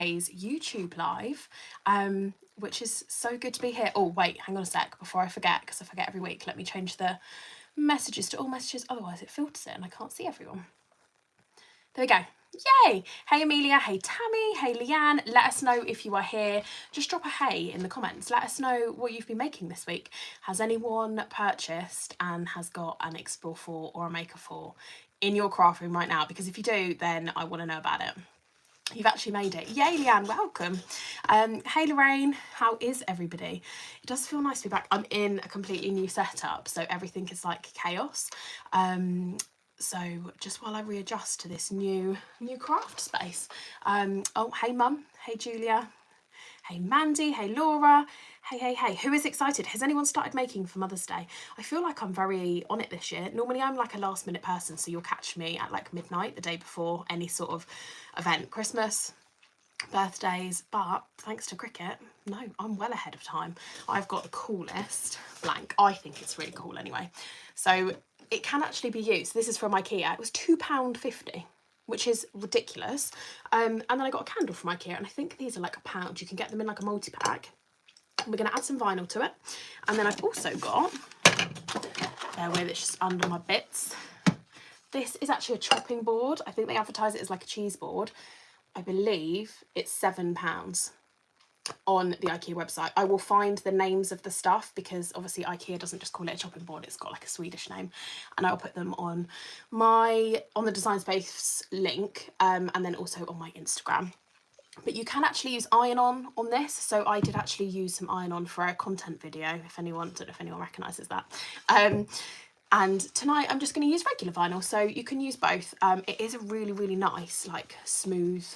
YouTube live, which is so good to be here. Oh wait, hang on a sec before I forget, because I forget every week. Let me change the messages to all messages, otherwise it filters it and I can't see everyone. There we go. Yay! Hey Amelia, hey Tammy, hey Leanne. Let us know if you are here. Just drop a hey in the comments. Let us know what you've been making this week. Has anyone purchased and has got an Explore 4 or a Maker 4 in your craft room right now? Because if you do, then I want to know about it. You've actually made it. Yay, Leanne, welcome. Hey Lorraine, how is everybody? It does feel nice to be back. I'm in a completely new setup, so everything is like chaos. So just while I readjust to this new craft space. Oh, hey Mum, hey Julia, hey Mandy, hey Laura, hey. Who is excited? Has anyone started making for Mother's Day? I feel like I'm very on it this year. Normally I'm like a last minute person, so you'll catch me at like midnight the day before any sort of event, Christmas, birthdays, but thanks to Cricut, no, I'm well ahead of time. I've got the coolest blank. I think it's really cool anyway. So it can actually be used. This is from IKEA. It was £2.50, which is ridiculous. And then I got a candle from IKEA, and I think these are like £1. You can get them in like a multi-pack. We're going to add some vinyl to it. And then I've also got, bear with, it's just under my bits. This is actually a chopping board. I think they advertise it as like a cheese board. I believe it's £7 on the IKEA website. I will find the names of the stuff because obviously IKEA doesn't just call it a chopping board, it's got like a Swedish name, and I'll put them on the Design Space link, and then also on my Instagram. But you can actually use iron-on this, so I did actually use some iron-on for a content video, if anyone, don't know if anyone recognises that. And tonight I'm just going to use regular vinyl, so you can use both. It is a really nice, like smooth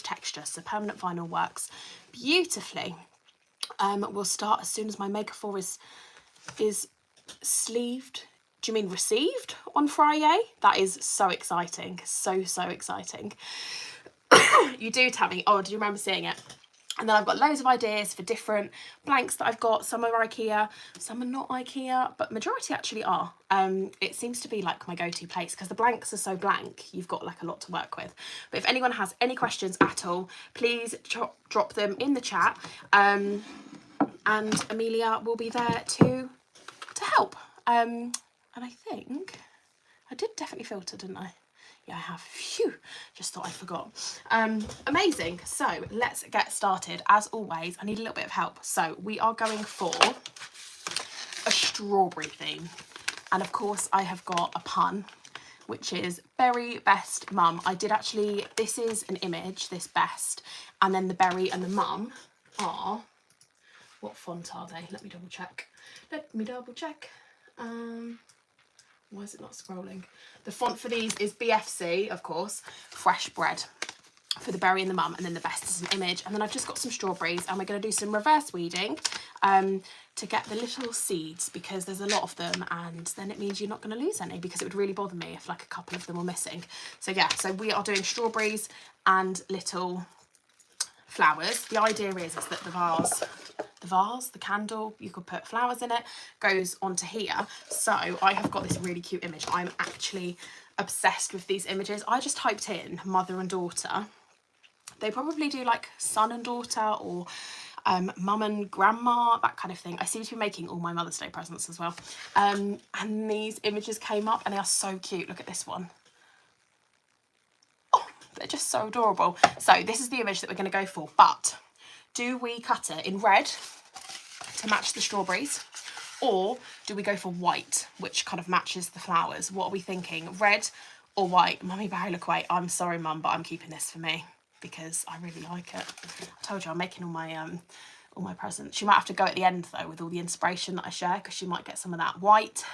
texture, so permanent vinyl works beautifully. We'll start as soon as my Maker 4 is sleeved. Do you mean received on Friday? That is so exciting, so exciting. You do, Tammy. Oh, do you remember seeing it? And then I've got loads of ideas for different blanks that I've got. Some are IKEA, some are not IKEA, but majority actually are. It seems to be like my go-to place because the blanks are so blank, you've got like a lot to work with. But if anyone has any questions at all, please drop them in the chat. And Amelia will be there to help. And I think I did definitely filter, didn't I? Yeah, I have. Phew, just thought I forgot. Amazing. So let's get started. As always, I need a little bit of help. So we are going for a strawberry theme. And of course, I have got a pun, which is Berry Best Mum. I did actually, this is an image, this best, and then the berry and the mum are, what font are they? Let me double check. Why is it not scrolling? The font for these is BFC, of course, fresh bread for the berry and the mum, and then the best is an image. And then I've just got some strawberries, and we're going to do some reverse weeding to get the little seeds, because there's a lot of them, and then it means you're not going to lose any, because it would really bother me if like a couple of them were missing. So yeah, so we are doing strawberries and little flowers. The idea is that the candle, you could put flowers in it, goes onto here. So I have got this really cute image. I'm actually obsessed with these images. I just typed in mother and daughter. They probably do like son and daughter, or mum and grandma, that kind of thing. I seem to be making all my Mother's Day presents as well. And these images came up and they are so cute. Look at this one. Oh, they're just so adorable. So this is the image that we're going to go for, but do we cut it in red to match the strawberries, or do we go for white, which kind of matches the flowers? What are we thinking? Red or white? Mummy Barry, look away. I'm sorry, Mum, but I'm keeping this for me because I really like it. I told you I'm making all my presents. She might have to go at the end though with all the inspiration that I share, because she might get some of that white.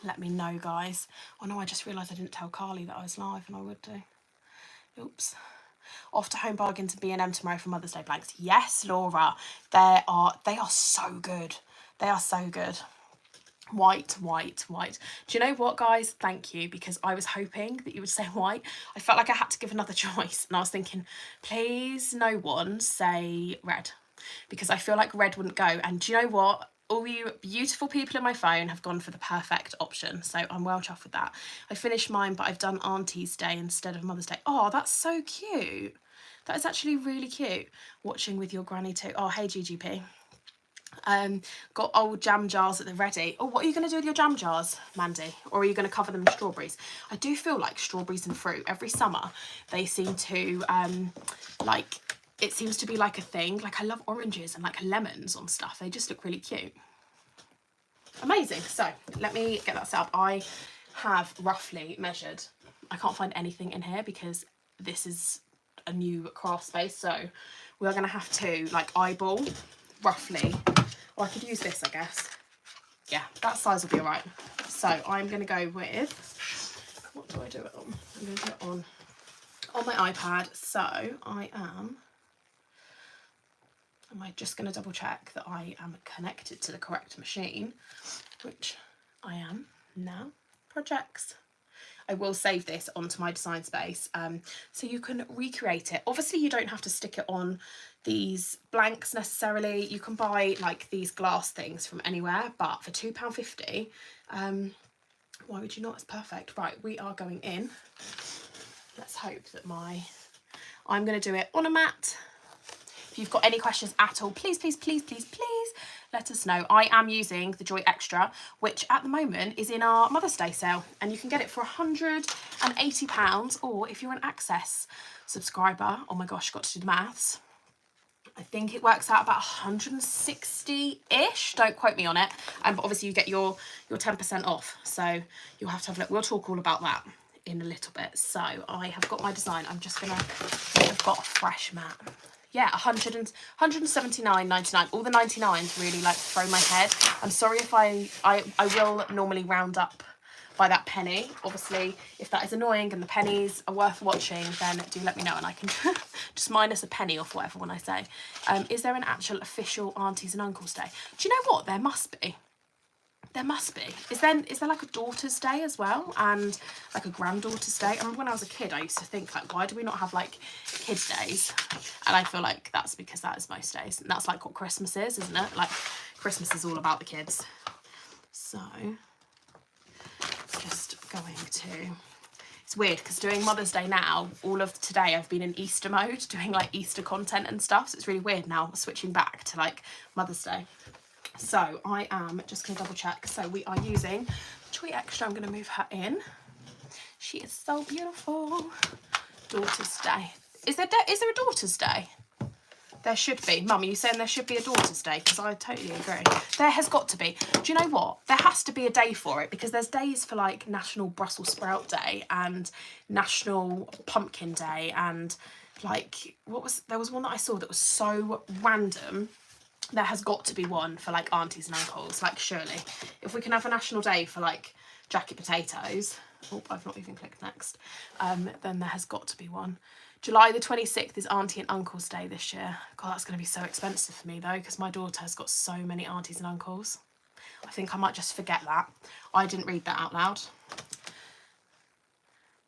Let me know, guys. Oh no, I just realised I didn't tell Carly that I was live, and I would do. Oops. Off to Home Bargains and B&M tomorrow for Mother's Day blanks. Yes, Laura. They are so good. They are so good. White. Do you know what, guys? Thank you, because I was hoping that you would say white. I felt like I had to give another choice, and I was thinking, please no one say red, because I feel like red wouldn't go. And do you know what? All you beautiful people in my phone have gone for the perfect option, so I'm well chuffed with that. I finished mine, but I've done Auntie's Day instead of Mother's Day. Oh, that's so cute. That is actually really cute. Watching with your granny too. Oh, hey GGP. Got old jam jars at the ready. Oh, what are you going to do with your jam jars, Mandy? Or are you going to cover them in strawberries? I do feel like strawberries and fruit, every summer, they seem to, like, it seems to be like a thing. Like, I love oranges and like lemons on stuff. They just look really cute. Amazing. So let me get that set up. I have roughly measured. I can't find anything in here because this is a new craft space. So we are going to have to like eyeball roughly. Or I could use this, I guess. Yeah, that size will be all right. So I'm going to go with, what do I do it on? I'm going to do it on my iPad. So I am just going to double check that I am connected to the correct machine, which I am now. Projects. I will save this onto my design space so you can recreate it. Obviously you don't have to stick it on these blanks necessarily. You can buy like these glass things from anywhere, but for £2.50, why would you not? It's perfect. Right, we are going in. Let's hope that I'm going to do it on a mat. If you've got any questions at all, please, please, please, please, please let us know. I am using the Joy Extra, which at the moment is in our Mother's Day sale, and you can get it for £180, or if you're an Access subscriber, oh my gosh, got to do the maths. I think it works out about 160-ish. Don't quote me on it. But obviously you get your 10% off. So you'll have to have a look. We'll talk all about that in a little bit. So I have got my design. I've got a fresh mat. Yeah, 179.99. All the 99s really like throw my head. I'm sorry if I will normally round up by that penny. Obviously, if that is annoying and the pennies are worth watching, then do let me know and I can just minus a penny off whatever when I say. Is there an actual official Aunties and Uncles Day? Do you know what? There must be. There must be. Is there like a Daughter's Day as well, and like a Granddaughter's Day? I remember when I was a kid, I used to think like, why do we not have like kids' days? And I feel like that's because that is most days, and that's like what Christmas is, isn't it? Like Christmas is all about the kids. So just going to. It's weird because doing Mother's Day now, all of today I've been in Easter mode, doing like Easter content and stuff. So it's really weird now switching back to like Mother's Day. So I am just going to double check. So we are using Joy Extra. I'm going to move her in. She is so beautiful. Daughter's Day. Is there a Daughter's Day? There should be. Mum, are you saying there should be a Daughter's Day? Because I totally agree. There has got to be. Do you know what? There has to be a day for it, because there's days for like National Brussels Sprout Day and National Pumpkin Day, and like there was one that I saw that was so random. There has got to be one for like aunties and uncles. Like surely, if we can have a national day for like jacket potatoes. Oh, I've not even clicked next. Then there has got to be one. July the 26th is Auntie and Uncle's Day this year. God, that's going to be so expensive for me though, because my daughter has got so many aunties and uncles. I think I might just forget that. I didn't read that out loud.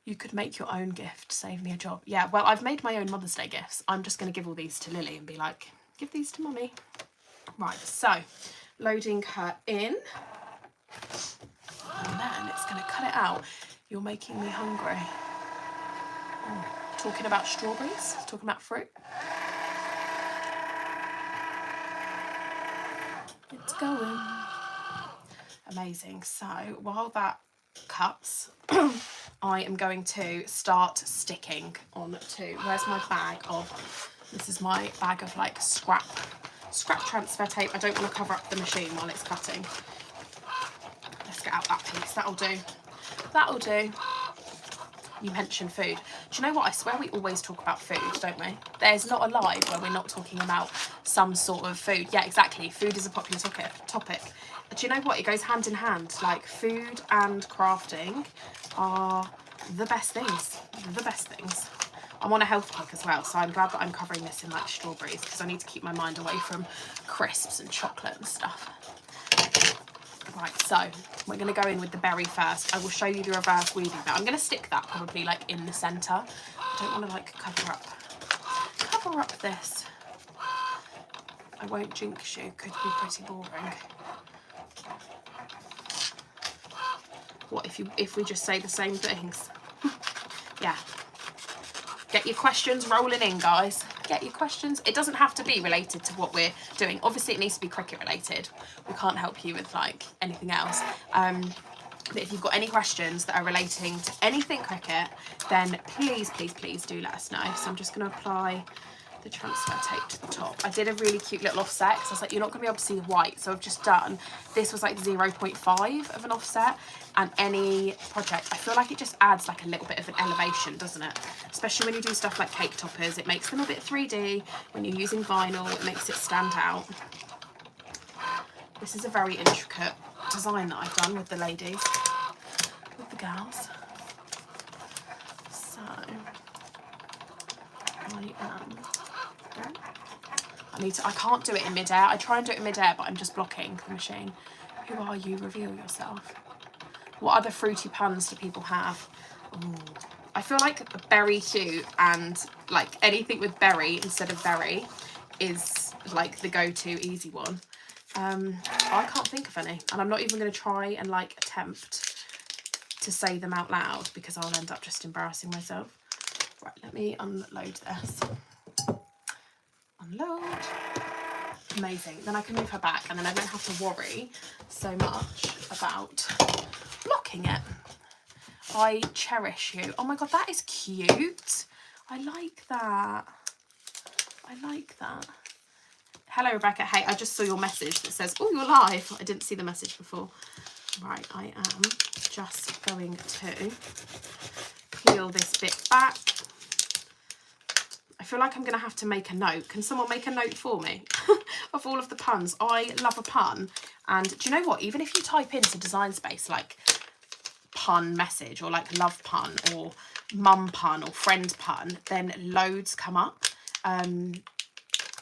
You could make your own gift, save me a job. Yeah, well, I've made my own Mother's Day gifts. I'm just going to give all these to Lily and be like, give these to Mummy. Right, so loading her in. And then it's going to cut it out. You're making me hungry. Oh, talking about strawberries, talking about fruit. It's going. Amazing. So while that cuts, I am going to start sticking onto, where's my bag of, this is my bag of like scrap transfer tape. I don't want to cover up the machine while it's cutting. Let's get out that piece. That'll do. That'll do. You mentioned food. Do you know what? I swear we always talk about food, don't we? There's not a live where we're not talking about some sort of food. Yeah, exactly. Food is a popular topic. Do you know what? It goes hand in hand. Like food and crafting are the best things. The best things. I'm on a health kick as well, so I'm glad that I'm covering this in like strawberries, because I need to keep my mind away from crisps and chocolate and stuff. Right, so we're going to go in with the berry first. I will show you the reverse weaving, but I'm going to stick that probably like in the centre. I don't want to like cover up this. I won't jinx you, could be pretty boring. What if we just say the same things? Yeah. Get your questions rolling in, guys. Get your questions. It doesn't have to be related to what we're doing. Obviously, it needs to be Cricut related. We can't help you with like anything else. But if you've got any questions that are relating to anything Cricut, then please, please, please do let us know. So I'm just going to apply the transfer tape to the top. I did a really cute little offset because I was like, you're not going to be able to see the white. So I've just done, this was like 0.5 of an offset, and any project, I feel like it just adds like a little bit of an elevation, doesn't it? Especially when you do stuff like cake toppers, it makes them a bit 3D. When you're using vinyl, it makes it stand out. This is a very intricate design that I've done with the ladies, with the girls. So I can't do it in mid-air. I try and do it in mid-air, but I'm just blocking the machine. Who are you? Reveal yourself. What other fruity puns do people have? Ooh. I feel like berry cute, and like anything with berry instead of berry is like the go-to easy one. I can't think of any, and I'm not even going to try and like attempt to say them out loud because I'll end up just embarrassing myself. Right, let me unload this. Unload. Amazing. Then I can move her back, and then I don't have to worry so much about blocking it. I cherish you. Oh my god, that is cute. I like that. I like that. Hello, Rebecca. Hey, I just saw your message that says, oh, you're live. I didn't see the message before. Right, I am just going to peel this bit back. I feel like I'm going to have to make a note. Can someone make a note for me of all of the puns? I love a pun. And do you know what? Even if you type into Design Space like pun message or like love pun or mum pun or friend pun, then loads come up.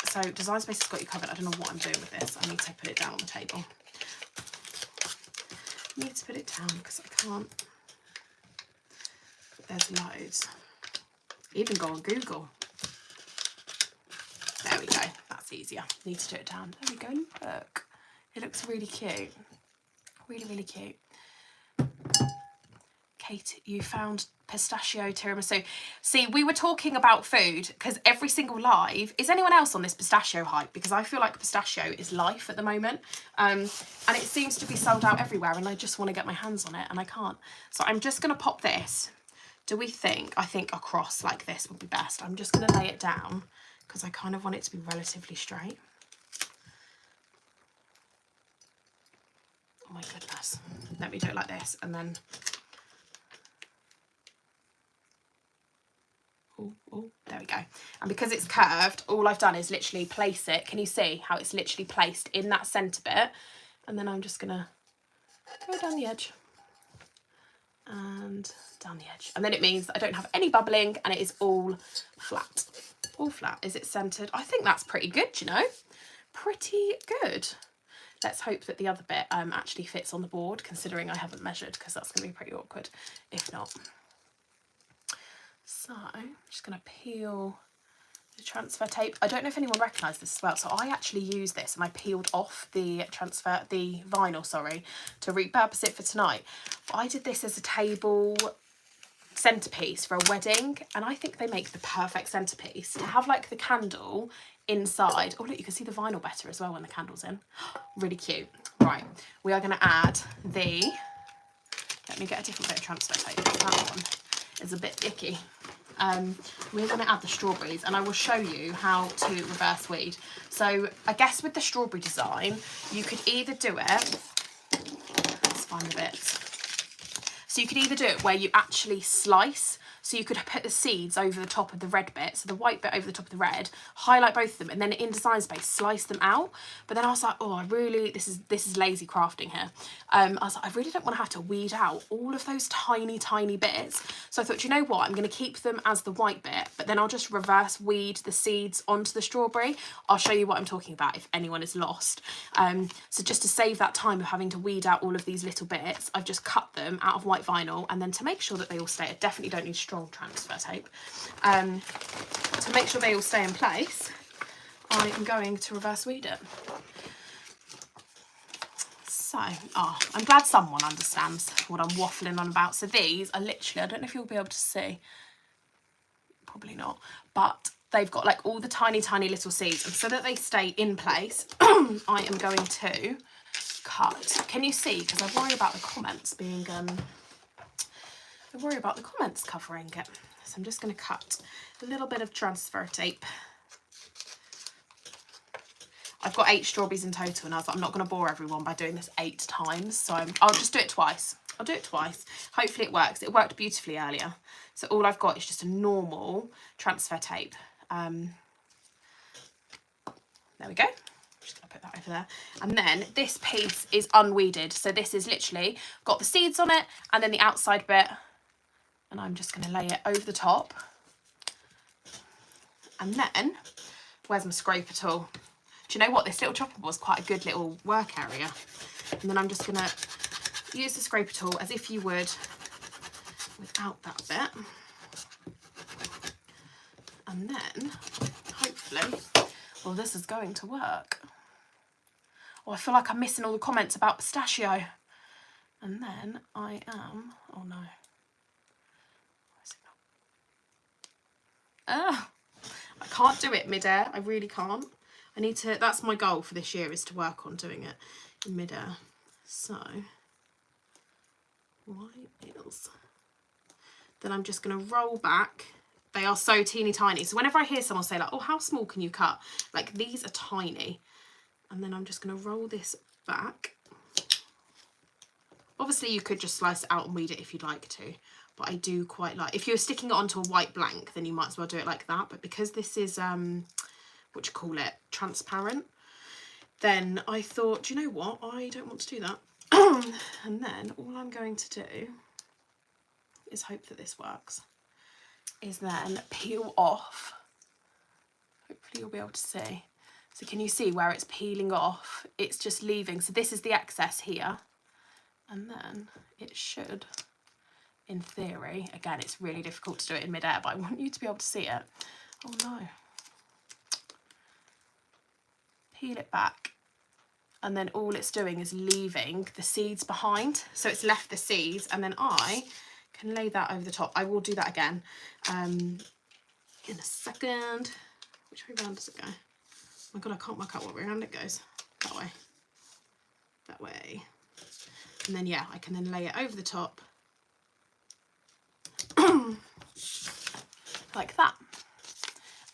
So Design Space has got you covered. I don't know what I'm doing with this. I need to put it down on the table. I need to put it down because I can't. There's loads. Even go on Google. There we go. That's easier. Need to do it down. There we go. Look. It looks really cute. Really, really cute. Kate, you found pistachio tiramisu. See, we were talking about food because every single live, is anyone else on this pistachio hype? Because I feel like pistachio is life at the moment. And it seems to be sold out everywhere, and I just want to get my hands on it and I can't. So I'm just going to pop this. Do we think, I think across like this would be best. I'm just going to lay it down because I kind of want it to be relatively straight. Oh my goodness. Let me do it like this and then... Oh, there we go. And because it's curved, all I've done is literally place it. Can you see how it's literally placed in that centre bit? And then I'm just going to go down the edge and down the edge. And then it means that I don't have any bubbling and it is all flat. All flat. Is it centred? I think that's pretty good, you know. Pretty good. Let's hope that the other bit actually fits on the board, considering I haven't measured, because that's going to be pretty awkward if not. So I'm just going to peel the transfer tape. I don't know if anyone recognised this as well. So I actually used this and I peeled off the vinyl, sorry, to repurpose it for tonight. But I did this as a table centerpiece for a wedding, and I think they make the perfect centerpiece to have like the candle inside. Oh look, you can see the vinyl better as well when the candle's in. Really cute. Right, we are going to add the, let me get a different bit of transfer tape. That one is a bit icky. We're going to add the strawberries, and I will show you how to reverse weed. So I guess with the strawberry design, you could either do it, let's find the bits. So you could either do it where you actually slice, so you could put the seeds over the top of the red bit, so the white bit over the top of the red, highlight both of them, and then in Design Space, slice them out. But then I was like, oh, I really, this is lazy crafting here. I was like, I really don't want to have to weed out all of those tiny, tiny bits. So I thought, you know what, I'm going to keep them as the white bit, but then I'll just reverse weed the seeds onto the strawberry. I'll show you what I'm talking about if anyone is lost. So just to save that time of having to weed out all of these little bits, I've just cut them out of white vinyl, and then to make sure that they all stay, I definitely don't need strong transfer tape. To make sure they all stay in place, I am going to reverse weed it. So, I'm glad someone understands what I'm waffling on about. So these are literally, I don't know if you'll be able to see, probably not, but they've got like all the tiny little seeds, and so that they stay in place I am going to cut. Can you see? Because I worry about the comments being covering it, so I'm just going to cut a little bit of transfer tape. I've got 8 strawberries in total, and I was like, I'm not going to bore everyone by doing this 8 times, so I'll just do it twice. I'll do it twice. Hopefully it works. It worked beautifully earlier. So all I've got is just a normal transfer tape. There we go. I'm just going to put that over there. And then this piece is unweeded. So this is literally got the seeds on it and then the outside bit. And I'm just going to lay it over the top. And then, where's my scraper tool? Do you know what? This little chopper was quite a good little work area. And then I'm just going to use the scraper tool as if you would without that bit. And then, hopefully, well, this is going to work. Oh, I feel like I'm missing all the comments about pistachio. And then I am, oh no. I can't do it mid-air. I really can't. I need to, that's my goal for this year, is to work on doing it in mid-air. So, white eels. Then I'm just going to roll back. They are so teeny tiny. So whenever I hear someone say like, oh, how small can you cut? Like, these are tiny. And then I'm just going to roll this back. Obviously, you could just slice it out and weed it if you'd like to. But I do quite like, if you're sticking it onto a white blank, then you might as well do it like that. But because this is, transparent, then I thought, do you know what? I don't want to do that. And then all I'm going to do is hope that this works. Is then peel off. Hopefully you'll be able to see. So can you see where it's peeling off? It's just leaving. So this is the excess here. And then it should, in theory, again, it's really difficult to do it in midair, but I want you to be able to see it. Oh no. Peel it back. And then all it's doing is leaving the seeds behind. So it's left the seeds, and then I can lay that over the top. I will do that again in a second. Which way round does it go? Oh my God, I can't work out what way round it goes. That way. That way. And then, yeah, I can then lay it over the top. Like that.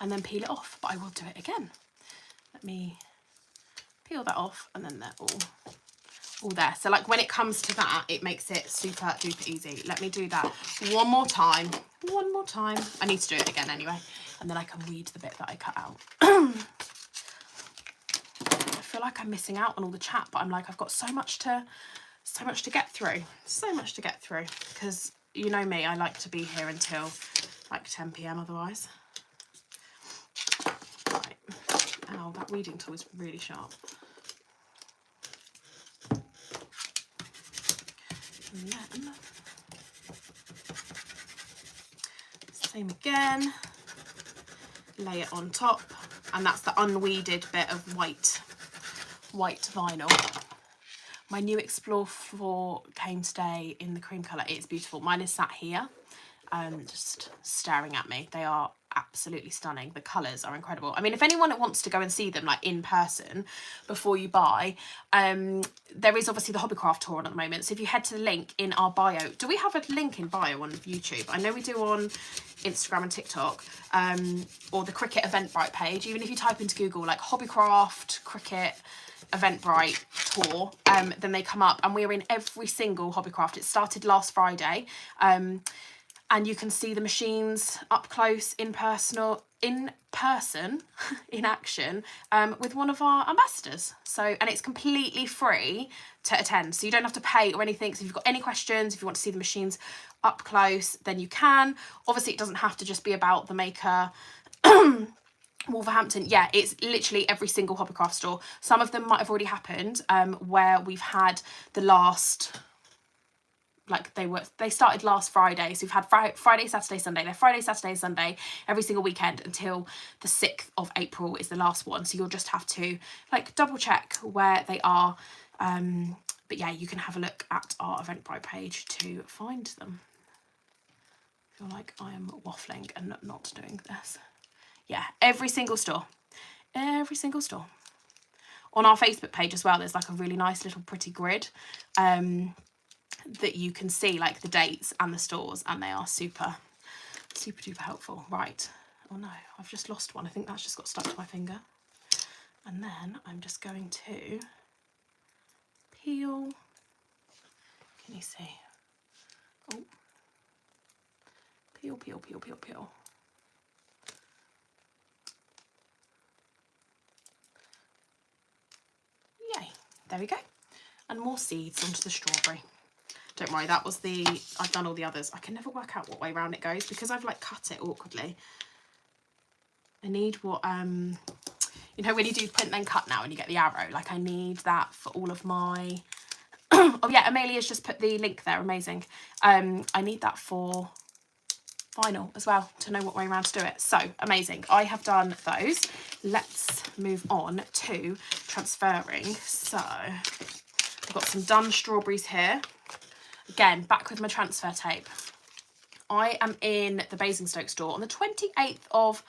And then peel it off. But I will do it again. Let me peel that off, and then they're all there. So like when it comes to that, it makes it super duper easy. Let me do that one more time. I need to do it again anyway, and then I can weed the bit that I cut out. I feel like I'm missing out on all the chat, but I'm like, I've got so much to get through, because you know me, I like to be here until like 10 p.m. otherwise. Right. Ow, that weeding tool is really sharp. And then, same again, lay it on top, and that's the unweeded bit of white vinyl. My new Explore floor came today in the cream colour. It's beautiful. Mine is sat here, just staring at me. They are absolutely stunning. The colours are incredible. I mean, if anyone wants to go and see them like in person before you buy, there is obviously the Hobbycraft tour on at the moment. So if you head to the link in our bio, do we have a link in bio on YouTube? I know we do on Instagram and TikTok, or the Cricut Eventbrite page. Even if you type into Google like Hobbycraft Cricut Eventbrite tour, then they come up, and we're in every single Hobbycraft. It started last Friday, and you can see the machines up close, in person, in action, with one of our ambassadors. So, and it's completely free to attend, so you don't have to pay or anything. So if you've got any questions, if you want to see the machines up close, then you can. Obviously, it doesn't have to just be about the maker. Wolverhampton, yeah, it's literally every single Hobbycraft store. Some of them might have already happened, where we've had the last, like they started last Friday, so we've had Friday, Saturday, Sunday. They're Friday, Saturday, Sunday every single weekend until the 6th of April is the last one. So you'll just have to like double check where they are. But yeah, you can have a look at our Eventbrite page to find them. feel like I am waffling and not doing this. Yeah, every single store. Every single store. On our Facebook page as well, there's like a really nice little pretty grid that you can see like the dates and the stores, and they are super, super duper helpful. Right. Oh no, I've just lost one. I think that's just got stuck to my finger. And then I'm just going to peel. Can you see? Oh. Peel, peel, peel, peel, peel. Yay, there we go. And more seeds onto the strawberry. Don't worry, that was I've done all the others. I can never work out what way round it goes because I've like cut it awkwardly. I need what, you know when you do print then cut now and you get the arrow, like I need that for all of my, oh yeah, Amelia's just put the link there, amazing. I need that for vinyl as well to know what way around to do it. So amazing, I have done those. Let's move on to transferring. So I've got some done strawberries here. Again, back with my transfer tape. I am in the Basingstoke store on the 28th of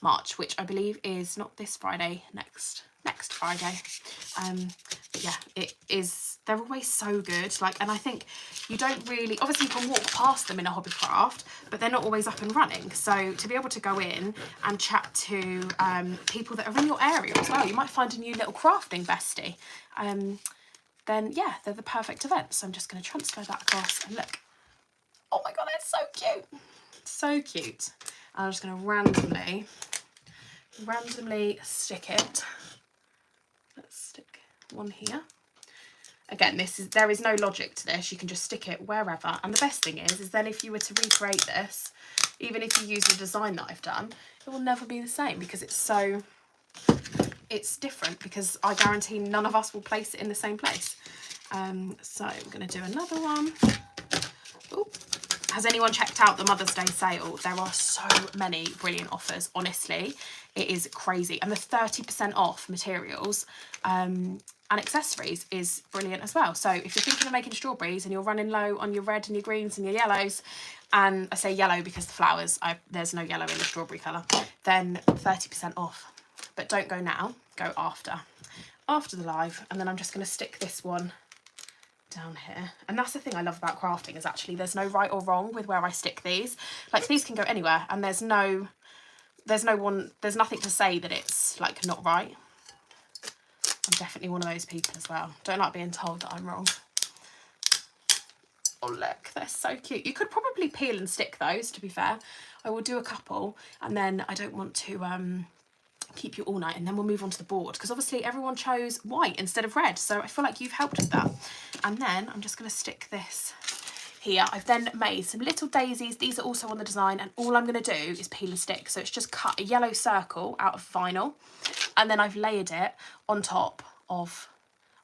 March, which I believe is not this Friday, next Friday. But yeah, it is, they're always so good. Like, and I think you don't really, obviously you can walk past them in a hobbycraft, but they're not always up and running. So to be able to go in and chat to people that are in your area as well, you might find a new little crafting bestie. Then yeah, they're the perfect event. So I'm just going to transfer that across and look. Oh my God, that's so cute. So cute. I'm just going to randomly stick it. Let's stick one here. Again, there is no logic to this. You can just stick it wherever. And the best thing is then if you were to recreate this, even if you use the design that I've done, it will never be the same because it's different, because I guarantee none of us will place it in the same place. So we're going to do another one. Ooh. Has anyone checked out the Mother's Day sale? There are so many brilliant offers, honestly. It is crazy. And the 30% off materials and accessories is brilliant as well. So if you're thinking of making strawberries and you're running low on your red and your greens and your yellows, and I say yellow because the flowers, there's no yellow in the strawberry colour, then 30% off. But don't go now, go after the live. And then I'm just going to stick this one down here. And that's the thing I love about crafting, is actually there's no right or wrong with where I stick these. Like these can go anywhere, and there's nothing to say that it's like not right. I'm definitely one of those people as well. Don't like being told that I'm wrong. Oh look, they're so cute. You could probably peel and stick those, to be fair. I will do a couple, and then I don't want to keep you all night, and then we'll move on to the board, because obviously everyone chose white instead of red, so I feel like you've helped with that. And then I'm just going to stick this here. I've then made some little daisies. These are also on the design, and all I'm going to do is peel and stick. So it's just cut a yellow circle out of vinyl, and then I've layered it on top of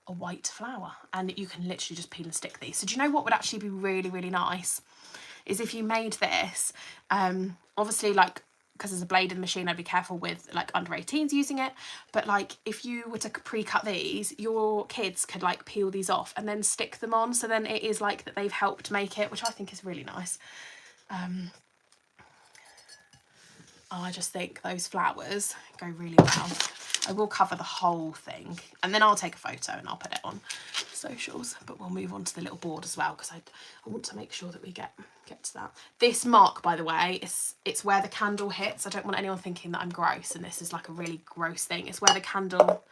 a white flower, and you can literally just peel and stick these. So do you know what would actually be really, really nice is if you made this, obviously like, because there's a blade in the machine, I'd be careful with like under 18s using it, but like if you were to pre-cut these, your kids could like peel these off and then stick them on, so then it is like that they've helped make it, which I think is really nice. I just think those flowers go really well. I will cover the whole thing, and then I'll take a photo and I'll put it on socials, but we'll move on to the little board as well, because I want to make sure that we get to that. This mark, by the way, it's where the candle hits. I don't want anyone thinking that I'm gross and this is like a really gross thing. It's where the candle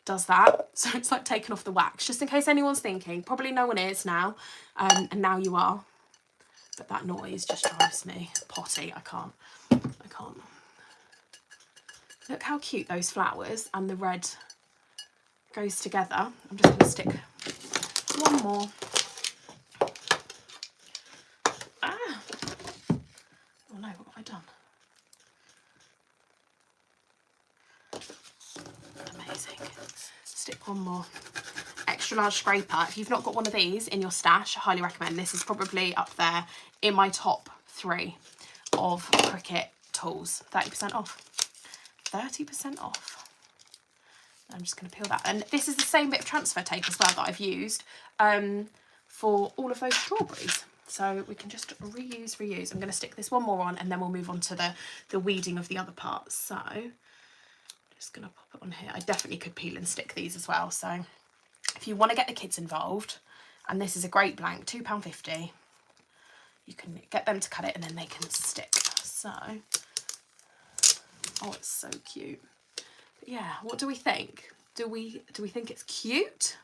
does that, so it's like taking off the wax, just in case anyone's thinking. Probably no one is now, and now you are, but that noise just drives me potty. I can't. Look how cute those flowers and the red goes together. I'm just going to stick one more. Ah! Oh no, what have I done? Amazing. Stick one more. Extra large scraper. If you've not got one of these in your stash, I highly recommend. This is probably up there in my top 3 of Cricut tools. 30% off. 30% off. I'm just going to peel that. And this is the same bit of transfer tape as well that I've used for all of those strawberries. so we can just reuse. I'm going to stick this one more on and then we'll move on to the weeding of the other parts. So just going to pop it on here. I definitely could peel and stick these as well. So if you want to get the kids involved, and this is a great blank, £2.50, you can get them to cut it and then they can stick. So, oh, it's so cute. But yeah, what do we think? Do we think it's cute?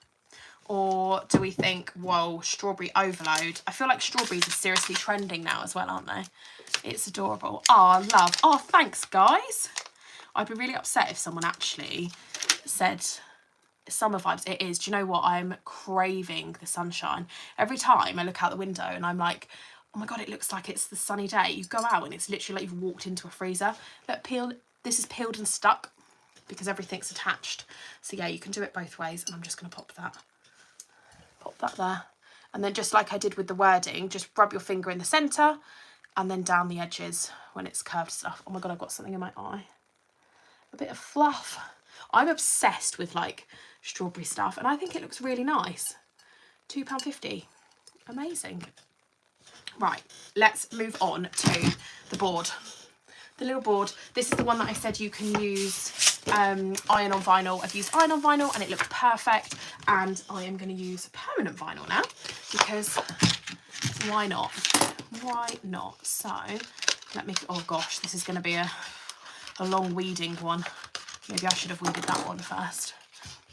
Or do we think, whoa, strawberry overload? I feel like strawberries are seriously trending now as well, aren't they? It's adorable. Oh, love. Oh, thanks, guys. I'd be really upset if someone actually said summer vibes. It is. Do you know what? I'm craving the sunshine. Every time I look out the window and I'm like, oh my God, it looks like it's the sunny day. You go out and it's literally like you've walked into a freezer. Look, peeled. This is peeled and stuck because everything's attached. So yeah, you can do it both ways. And I'm just going to pop that there, and then just like I did with the wording, just rub your finger in the centre and then down the edges when it's curved stuff. Oh my God, I've got something in my eye. A bit of fluff. I'm obsessed with like strawberry stuff and I think it looks really nice. £2.50. Amazing. Right, let's move on to the board. The little board. This is the one that I said you can use iron on vinyl. I've used iron on vinyl and it looked perfect, and I am going to use permanent vinyl now because why not? So let me, oh gosh, this is going to be a long weeding one. Maybe I should have weeded that one first.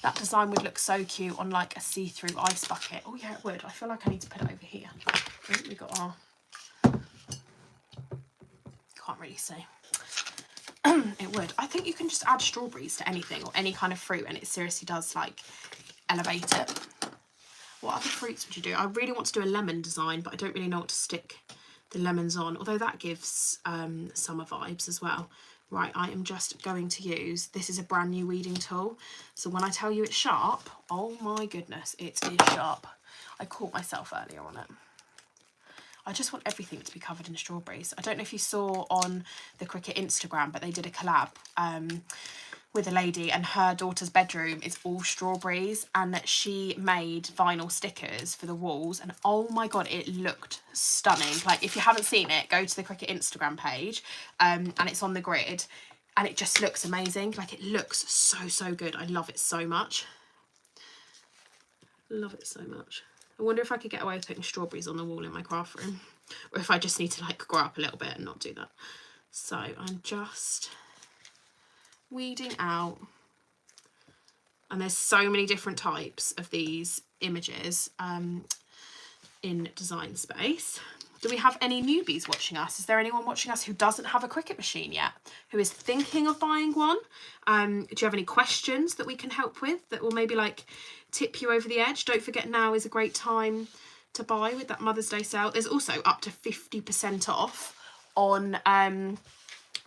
That design would look so cute on like a see-through ice bucket. Oh yeah, it would. I feel like I need to put it over here. We got our, can't really see. It would. I think you can just add strawberries to anything or any kind of fruit and it seriously does like elevate it. What other fruits would you do? I really want to do a lemon design, but I don't really know what to stick the lemons on, although that gives summer vibes as well. Right, I am just going to use, this is a brand new weeding tool. So when I tell you it's sharp, oh my goodness, it is sharp. I caught myself earlier on it. I just want everything to be covered in strawberries. I don't know if you saw on the Cricut Instagram, but they did a collab with a lady and her daughter's bedroom is all strawberries, and that she made vinyl stickers for the walls, and oh my God, it looked stunning. Like if you haven't seen it, go to the Cricut Instagram page and it's on the grid and it just looks amazing. Like it looks so good. I love it so much. Love it so much. I wonder if I could get away with putting strawberries on the wall in my craft room, or if I just need to like grow up a little bit and not do that. So I'm just weeding out, and there's so many different types of these images in Design Space. Do we have any newbies watching us? Is there anyone watching us who doesn't have a Cricut machine yet, who is thinking of buying one? Do you have any questions that we can help with that will maybe like tip you over the edge? Don't forget, now is a great time to buy with that Mother's Day sale. There's also up to 50% off on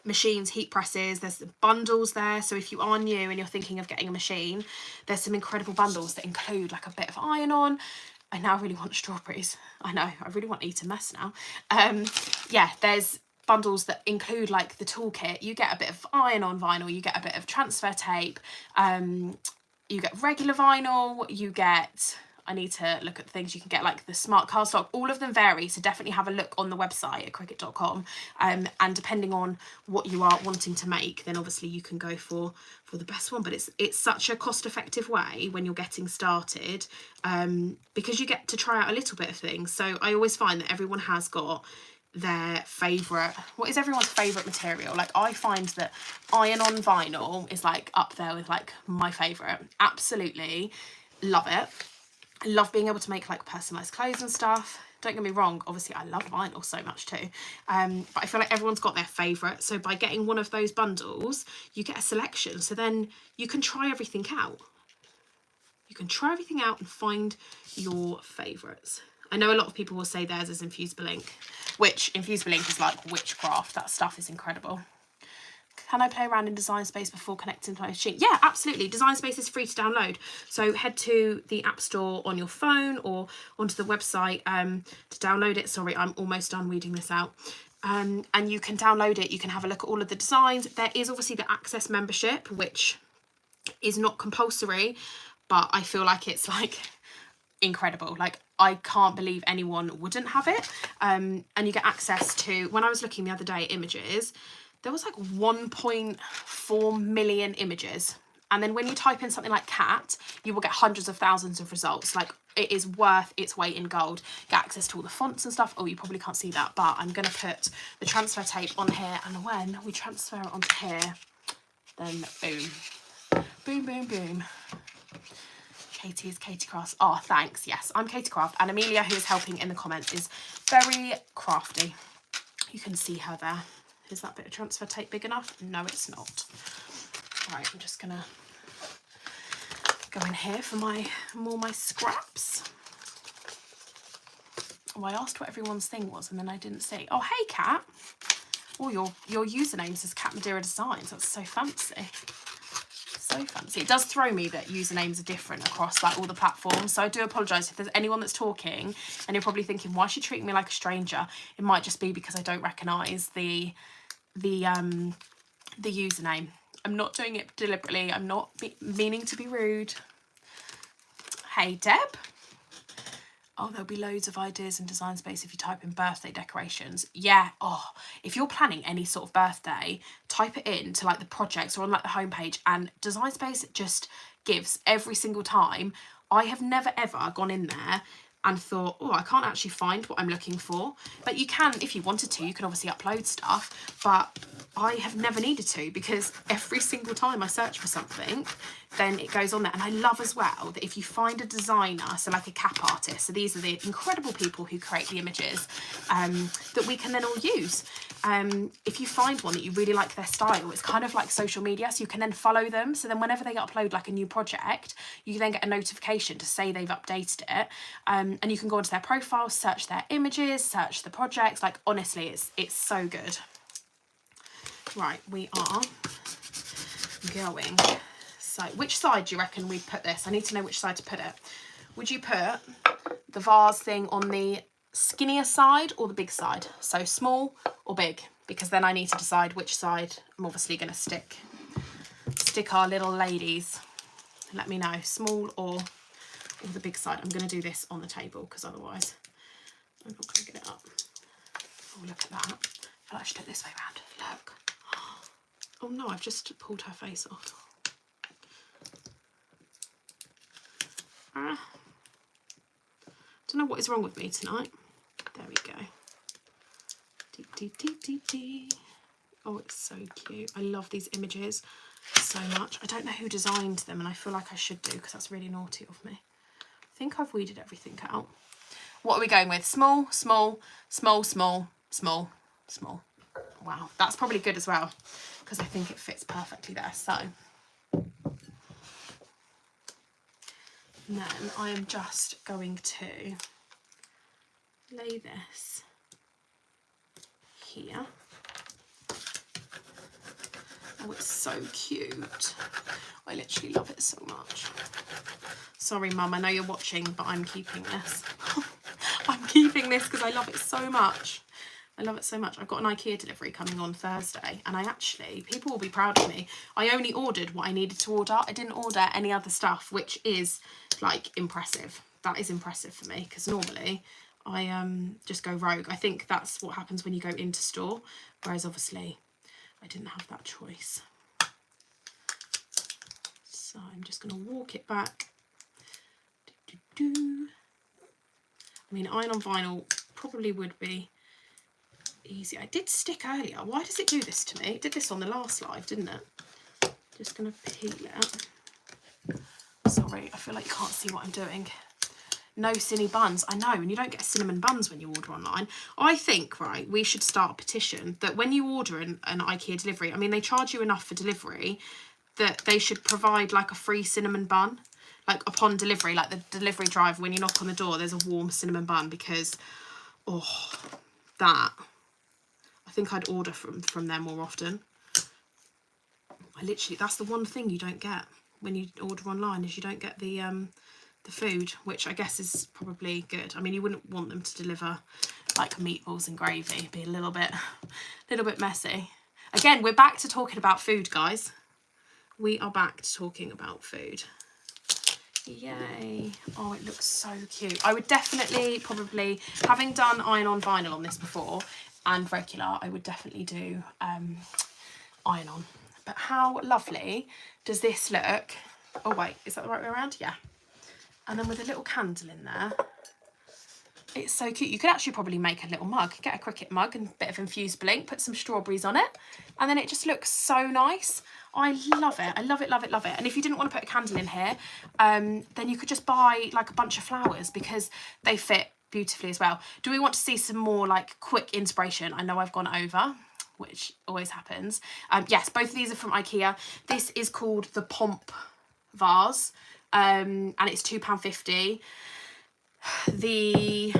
machines, heat presses. There's bundles there, so if you are new and you're thinking of getting a machine, there's some incredible bundles that include like a bit of iron on. I now really want strawberries. I know, I really want to eat a mess now. Yeah, there's bundles that include like the toolkit. You get a bit of iron on vinyl, you get a bit of transfer tape, you get regular vinyl, you get, I need to look at things, you can get like the smart cardstock. All of them vary, so definitely have a look on the website at Cricut.com, and depending on what you are wanting to make, then obviously you can go for the best one. But it's such a cost-effective way when you're getting started, because you get to try out a little bit of things. So I always find that everyone has got their favourite, what is everyone's favourite material? Like I find that iron on vinyl is like up there with like my favourite. Absolutely love it. I love being able to make like personalised clothes and stuff. Don't get me wrong, obviously I love vinyl so much too, but I feel like everyone's got their favourite. So by getting one of those bundles, you get a selection, so then you can try everything out. You can try everything out and find your favourites. I know a lot of people will say theirs is Infusible ink, which Infusible ink is like witchcraft. That stuff is incredible. Can I play around in Design Space before connecting to my machine? Yeah, absolutely. Design Space is free to download. So head to the App Store on your phone or onto the website to download it. Sorry, I'm almost done weeding this out. And you can download it. You can have a look at all of the designs. There is obviously the Access membership, which is not compulsory, but I feel like it's like incredible. Like, I can't believe anyone wouldn't have it. And you get access to, when I was looking the other day at images, there was like 1.4 million images. And then when you type in something like cat, you will get hundreds of thousands of results. Like, it is worth its weight in gold. Get access to all the fonts and stuff. Oh, you probably can't see that, but I'm going to put the transfer tape on here. And when we transfer it onto here, then boom, boom, boom, boom. Katie is Katie Crafts. Oh, thanks. Yes, I'm Katie Craft. And Amelia, who is helping in the comments, is very crafty. You can see her there. Is that bit of transfer tape big enough? No, it's not. Right, I'm just going to go in here for my scraps. Oh, I asked what everyone's thing was and then I didn't see. Oh, hey, Kat. Oh, your username says Cat Madeira Designs. That's so fancy. So fancy. It does throw me that usernames are different across like all the platforms, so I do apologise if there's anyone that's talking and you're probably thinking, why is she treating me like a stranger? It might just be because I don't recognise the username. I'm not doing it deliberately. I'm not meaning to be rude. Hey, Deb. Oh, there'll be loads of ideas in Design Space if you type in birthday decorations. Yeah. Oh, if you're planning any sort of birthday, type it in to like the projects or on like the homepage, and Design Space just gives every single time. I have never ever gone in there and thought, oh, I can't actually find what I'm looking for. But you can, if you wanted to, you can obviously upload stuff, but I have never needed to, because every single time I search for something, then it goes on there. And I love as well that if you find a designer, so like a cap artist, so these are the incredible people who create the images that we can then all use. If you find one that you really like their style, it's kind of like social media, so you can then follow them. So then whenever they upload like a new project, you then get a notification to say they've updated it. And you can go onto their profile, search their images, search the projects. Like, honestly, it's so good. Right, we are going. So which side do you reckon we put this? I need to know which side to put it. Would you put the vase thing on the skinnier side or the big side? So small or big? Because then I need to decide which side I'm obviously going to stick our little ladies. Let me know, small or the big side. I'm going to do this on the table because otherwise I'm not going to get it up. Oh, look at that. I feel like I should do it this way around. Look. Oh no, I've just pulled her face off. Don't know what is wrong with me tonight. There we go. Dee, dee, dee, dee, dee. Oh, it's so cute. I love these images so much. I don't know who designed them, and I feel like I should do because that's really naughty of me. I think I've weeded everything out. What are we going with? Small, small, small, small, small, small. Wow, that's probably good as well because I think it fits perfectly there. So then I am just going to lay this here. Oh, it's so cute. I literally love it so much. Sorry, Mum, I know you're watching, but I'm keeping this. I'm keeping this because I love it so much. I love it so much. I've got an IKEA delivery coming on Thursday, and people will be proud of me. I only ordered what I needed to order. I didn't order any other stuff, which is like impressive. That is impressive for me because normally I just go rogue. I think that's what happens when you go into store, whereas obviously I didn't have that choice. So I'm just going to walk it back. I mean, iron on vinyl probably would be easy. I did stick earlier. Why does it do this to me? It did this on the last live, didn't it? Just going to peel it. Sorry, I feel like you can't see what I'm doing. No cinny buns. I know, and you don't get cinnamon buns when you order online. I think, right, we should start a petition that when you order an IKEA delivery, I mean, they charge you enough for delivery, that they should provide like a free cinnamon bun. Like upon delivery, like the delivery driver, when you knock on the door, there's a warm cinnamon bun because, oh, that. I think I'd order from them more often. That's the one thing you don't get when you order online, is you don't get the food, which I guess is probably good. I mean, you wouldn't want them to deliver like meatballs and gravy. It'd be a little bit messy. Again, we're back to talking about food, guys. We are back to talking about food. Yay. Oh, it looks so cute. I would definitely, probably, having done iron-on vinyl on this before and regular, I would definitely do iron-on. But how lovely does this look? Oh, wait, is that the right way around? Yeah. And then with a little candle in there. It's so cute. You could actually probably make a little mug. Get a Cricut mug and a bit of infused bling, put some strawberries on it, and then it just looks so nice. I love it. I love it, love it, love it. And if you didn't want to put a candle in here, then you could just buy like a bunch of flowers because they fit beautifully as well. Do we want to see some more like quick inspiration? I know I've gone over, which always happens. Yes, both of these are from IKEA. This is called the Pomp vase, and it's £2.50. The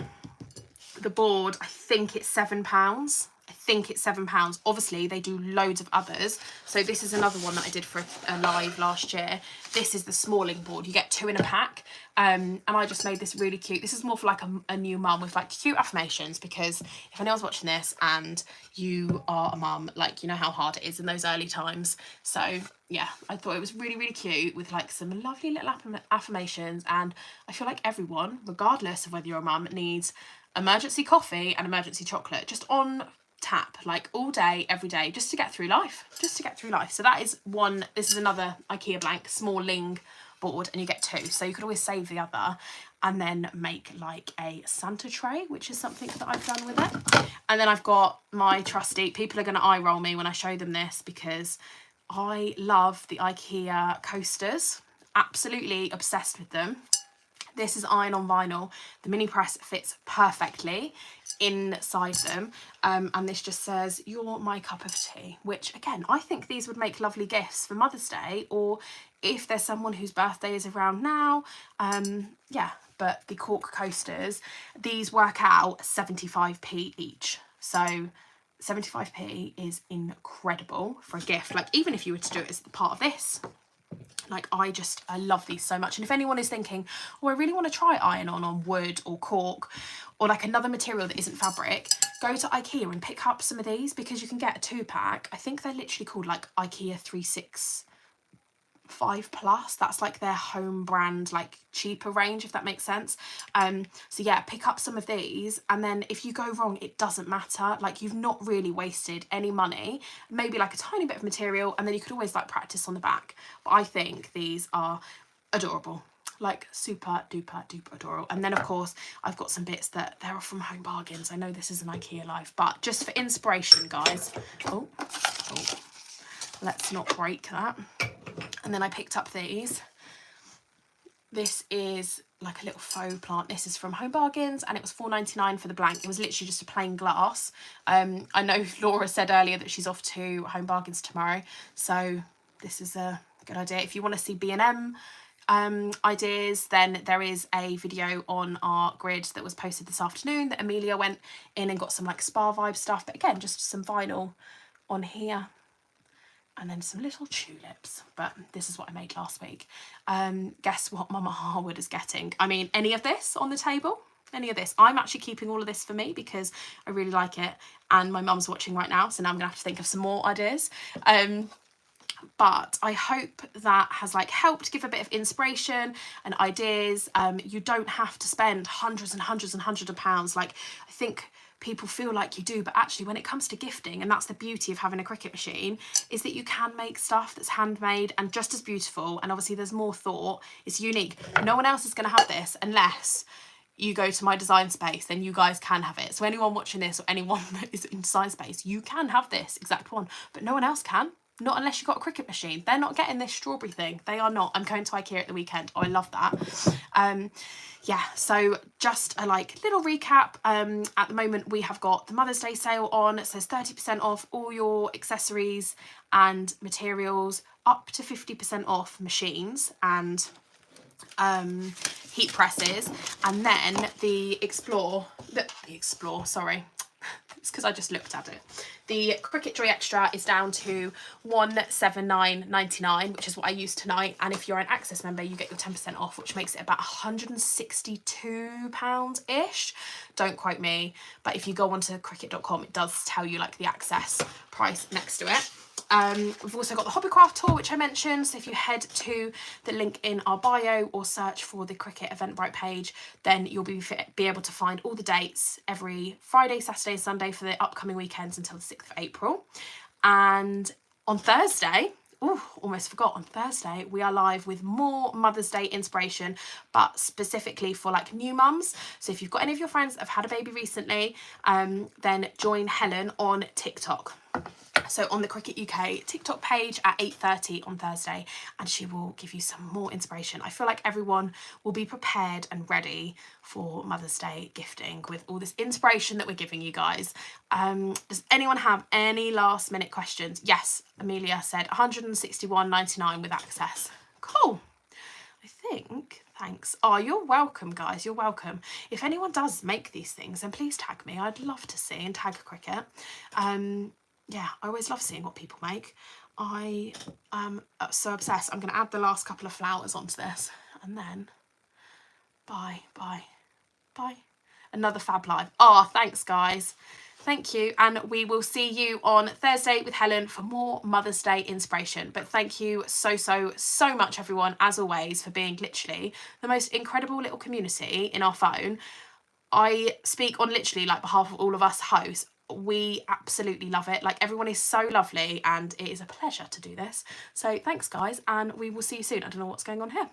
board, I think it's £7. I think it's £7. Obviously, they do loads of others. So this is another one that I did for a live last year. This is the smalling board. You get 2 in a pack. And I just made this really cute. This is more for like a new mum with like cute affirmations, because if anyone's watching this and you are a mum, like, you know how hard it is in those early times. So yeah, I thought it was really, really cute with like some lovely little affirmations. And I feel like everyone, regardless of whether you're a mum, needs emergency coffee and emergency chocolate just on tap, like all day, every day, just to get through life, So that is one. This is another IKEA blank smalling board, and you get 2, so you could always save the other and then make like a Santa tray, which is something that I've done with it. And then I've got my trusty, people are going to eye roll me when I show them this because I love the IKEA coasters, absolutely obsessed with them. This is iron-on vinyl. The mini press fits perfectly inside them, and this just says, "You're my cup of tea," which again, I think these would make lovely gifts for Mother's Day, or if there's someone whose birthday is around now. Yeah, but the cork coasters, these work out 75p each, so 75p is incredible for a gift. Like, even if you were to do it as part of this, like, I love these so much. And if anyone is thinking, oh, I really want to try iron-on wood or cork or like another material that isn't fabric, go to IKEA and pick up some of these, because you can get a 2-pack. I think they're literally called like IKEA 365 Plus. That's like their home brand, like cheaper range, if that makes sense. So yeah, pick up some of these, and then if you go wrong, it doesn't matter. Like, you've not really wasted any money, maybe like a tiny bit of material, and then you could always like practice on the back. But I think these are adorable, like super duper duper adorable. And then of course I've got some bits that they're from Home Bargains. I know this is an IKEA live, but just for inspiration, guys. Oh, let's not break that. And then I picked up these. This is like a little faux plant. This is from Home Bargains, and it was £4.99 for the blank. It was literally just a plain glass. I know Laura said earlier that she's off to Home Bargains tomorrow, so this is a good idea. If you want to see B&M ideas, then there is a video on our grid that was posted this afternoon that Amelia went in and got some like spa vibe stuff, but again, just some vinyl on here. And then some little tulips, but this is what I made last week. Guess what Mama Harwood is getting? I mean, any of this on the table? Any of this? I'm actually keeping all of this for me because I really like it, and my mum's watching right now, so now I'm gonna have to think of some more ideas. But I hope that has like helped give a bit of inspiration and ideas. You don't have to spend hundreds and hundreds and hundreds of pounds. Like, I think people feel like you do, but actually when it comes to gifting, and that's the beauty of having a Cricut machine, is that you can make stuff that's handmade and just as beautiful, and obviously there's more thought. It's unique. No one else is going to have this unless you go to my design space, then you guys can have it. So anyone watching this, or anyone that is in design space, you can have this exact one, but no one else can. Not unless you've got a Cricut machine. They're not getting this strawberry thing. They are not. I'm going to IKEA at the weekend. Oh, I love that. Yeah, so just a like little recap. At the moment we have got the Mother's Day sale on. It says 30% off all your accessories and materials, up to 50% off machines and heat presses. And then the Explore, sorry. It's because I just looked at it. The Cricut Joy Extra is down to £179.99, which is what I used tonight. And if you're an Access member, you get your 10% off, which makes it about £162-ish. Don't quote me, but if you go onto Cricut.com, it does tell you like the Access price next to it. We've also got the Hobbycraft tour, which I mentioned. So if you head to the link in our bio or search for the Cricut Eventbrite page, then you'll be able to find all the dates every Friday, Saturday and Sunday for the upcoming weekends until the 6th of April. And on Thursday, almost forgot, on Thursday we are live with more Mother's Day inspiration, but specifically for like new mums. So if you've got any of your friends that have had a baby recently, then join Helen on TikTok. So on the Cricut UK TikTok page at 8:30 on Thursday, and she will give you some more inspiration. I feel like everyone will be prepared and ready for Mother's Day gifting with all this inspiration that we're giving you guys. Does anyone have any last minute questions? Yes, Amelia said 161.99 with access. Cool. I think, thanks. Oh, you're welcome, guys. You're welcome. If anyone does make these things, then please tag me. I'd love to see, and tag Cricut. Yeah, I always love seeing what people make. I am so obsessed. I'm going to add the last couple of flowers onto this, and then bye. Another fab live. Oh, thanks, guys. Thank you, and we will see you on Thursday with Helen for more Mother's Day inspiration. But thank you so much, everyone, as always, for being literally the most incredible little community in our phone. I speak on literally like behalf of all of us hosts. We absolutely love it. Like, everyone is so lovely, and it is a pleasure to do this. So thanks, guys, and we will see you soon. I don't know what's going on here.